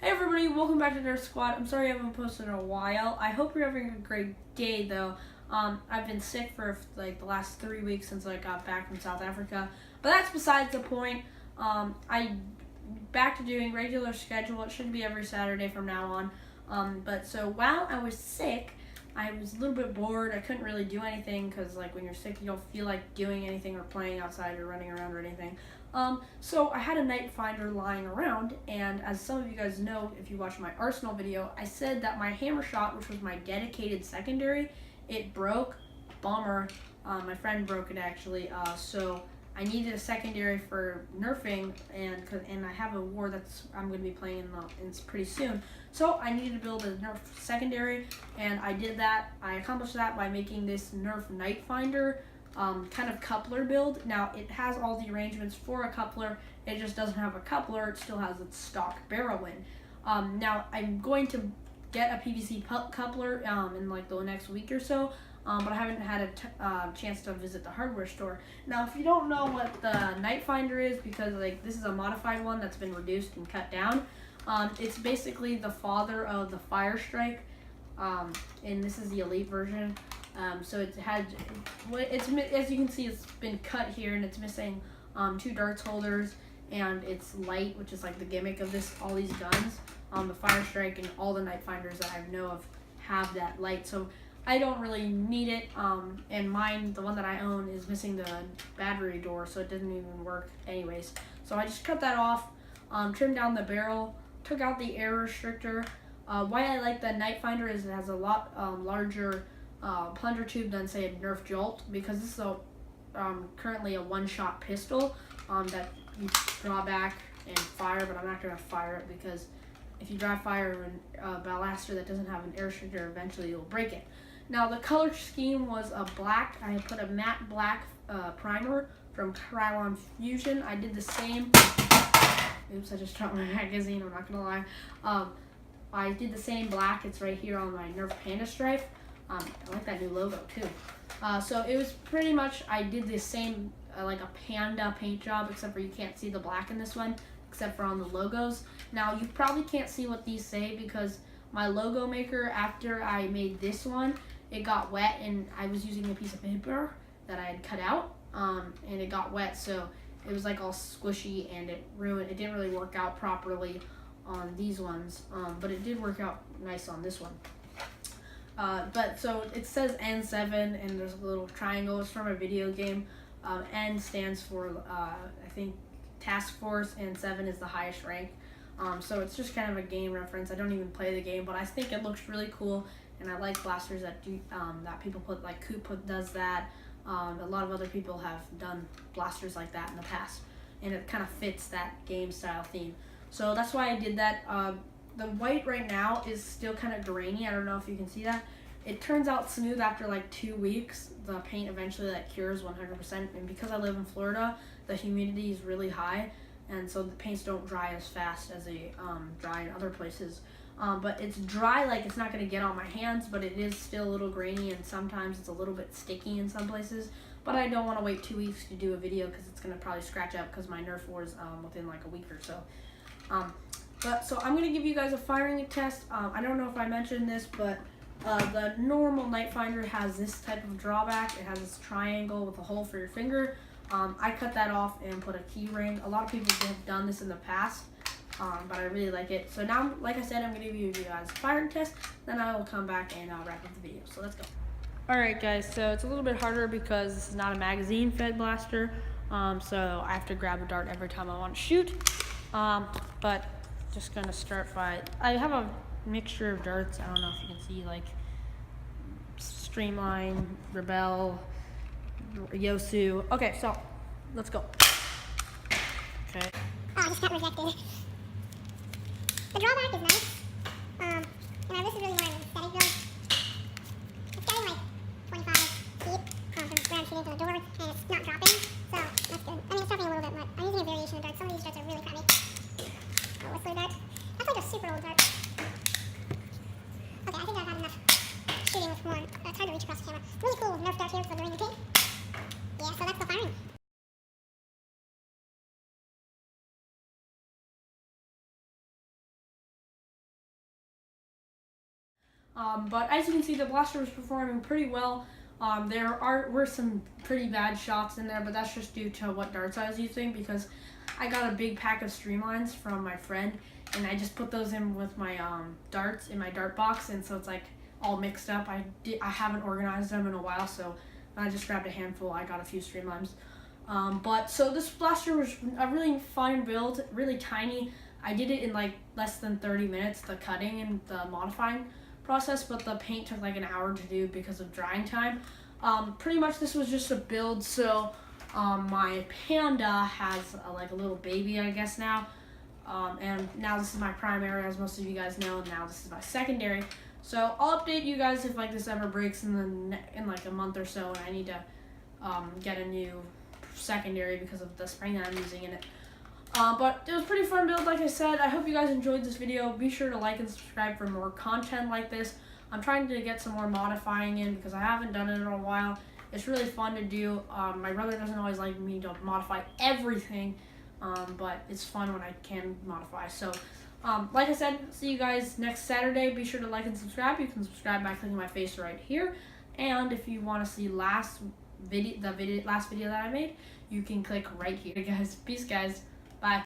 Hey everybody, welcome back to Nerf Squad. I'm sorry I haven't posted in a while. I hope you're having a great day though. I've been sick for like the last 3 weeks since I got back from South Africa. But that's besides the point. I back to doing regular schedule. It should be every Saturday from now on. But so while I was sick, I was a little bit bored. I couldn't really do anything because like when you're sick you don't feel like doing anything or playing outside or running around or anything. So I had a Night Finder lying around, and as some of you guys know, if you watched my Arsenal video, I said that my hammer shot, which was my dedicated secondary, it broke. Bummer. My friend broke it actually. So I needed a secondary for nerfing, and I have a war that's I'm going to be playing in pretty soon. So I needed to build a Nerf secondary, and I did that. I accomplished that by making this Nerf Night Finder kind of coupler build. Now it has all the arrangements for a coupler. It just doesn't have a coupler. It still has its stock barrel in. Now I'm going to get a PVC coupler in like the next week or so. But I haven't had a chance to visit the hardware store. Now, if you don't know what the Night Finder is, because like this is a modified one that's been reduced and cut down, it's basically the father of the Fire Strike, and this is the Elite version. So it's as you can see, it's been cut here, and it's missing 2 darts holders, and it's light, which is like the gimmick of all these guns. The Fire Strike and all the Night Finders that I know of have that light, so I don't really need it, and mine, the one that I own, is missing the battery door, so it doesn't even work anyways. So I just cut that off, trimmed down the barrel, took out the air restrictor. Why I like the Night Finder is it has a lot larger plunger tube than say a Nerf Jolt, because this is currently a one-shot pistol that you draw back and fire, but I'm not going to fire it because if you dry fire a blaster that doesn't have an air restrictor, eventually you'll break it. Now the color scheme was a black. I put a matte black primer from Krylon Fusion. I did the same. Oops, I just dropped my magazine. I'm not gonna lie. I did the same black. It's right here on my Nerf Panda Stripe. I like that new logo too. So it was pretty much, I did the same like a panda paint job, except for you can't see the black in this one, except for on the logos. Now you probably can't see what these say because my logo maker, after I made this one, it got wet, and I was using a piece of paper that I had cut out, and it got wet, so it was like all squishy, and it didn't really work out properly on these ones, but it did work out nice on this one. But so it says N7, and there's a little triangle. It's from a video game. N stands for I think Task Force, and 7 is the highest rank. So it's just kind of a game reference. I don't even play the game, but I think it looks really cool, and I like blasters that do that people put, like Coop does that. A lot of other people have done blasters like that in the past, and it kind of fits that game style theme. So that's why I did that. The white right now is still kind of grainy. I don't know if you can see that. It turns out smooth after like 2 weeks. The paint eventually like cures 100%, and because I live in Florida, the humidity is really high, and so the paints don't dry as fast as they dry in other places. But it's dry, like it's not going to get on my hands, but it is still a little grainy, and sometimes it's a little bit sticky in some places. But I don't want to wait 2 weeks to do a video because it's going to probably scratch up, because my Nerf war is within like a week or so. So I'm going to give you guys a firing test. I don't know if I mentioned this, but the normal Night Finder has this type of drawback. It has this triangle with a hole for your finger. I cut that off and put a key ring. A lot of people have done this in the past, but I really like it. So now, like I said, I'm going to give you guys a firing test, then I will come back and wrap up the video. So let's go. Alright guys, so it's a little bit harder because this is not a magazine fed blaster, so I have to grab a dart every time I want to shoot. But just going to start by, I have a mixture of darts. I don't know if you can see, like Streamline, Rebel, Yosu. Okay, so let's go. Okay. Oh, I just got rejected. The drawback is nice. And this is really more of an aesthetic build. It's getting like 25 feet from where I'm shooting to the door, and it's not dropping, so that's good. I mean, it's dropping a little bit, but I'm using a variation of darts. Some of these darts are really crappy. Oh, Whistler dart. That's like a super old dart. Okay, I think I've had enough shooting with more. It's hard to reach across the camera. Really cool Nerf dart here for doing the paint. Yeah, so that's the firing. But as you can see, the blaster was performing pretty well. Were some pretty bad shots in there, but that's just due to what darts I was using, because I got a big pack of streamlines from my friend, and I just put those in with my darts in my dart box, and so it's like all mixed up. I haven't organized them in a while, so I just grabbed a handful. I got a few streamlines. So this blaster was a really fun build, really tiny. I did it in like less than 30 minutes, the cutting and the modifying process, but the paint took like an hour to do because of drying time. Pretty much this was just a build. So my Panda has like a little baby, I guess now, and now this is my primary, as most of you guys know, and now this is my secondary. So I'll update you guys if like this ever breaks in like a month or so, and I need to get a new secondary because of the spring that I'm using in it. But it was a pretty fun build, like I said. I hope you guys enjoyed this video. Be sure to like and subscribe for more content like this. I'm trying to get some more modifying in because I haven't done it in a while. It's really fun to do. My brother doesn't always like me to modify everything, but it's fun when I can modify. So, like I said, see you guys next Saturday. Be sure to like and subscribe. You can subscribe by clicking my face right here. And if you want to see last video that I made, you can click right here. Guys, peace, guys.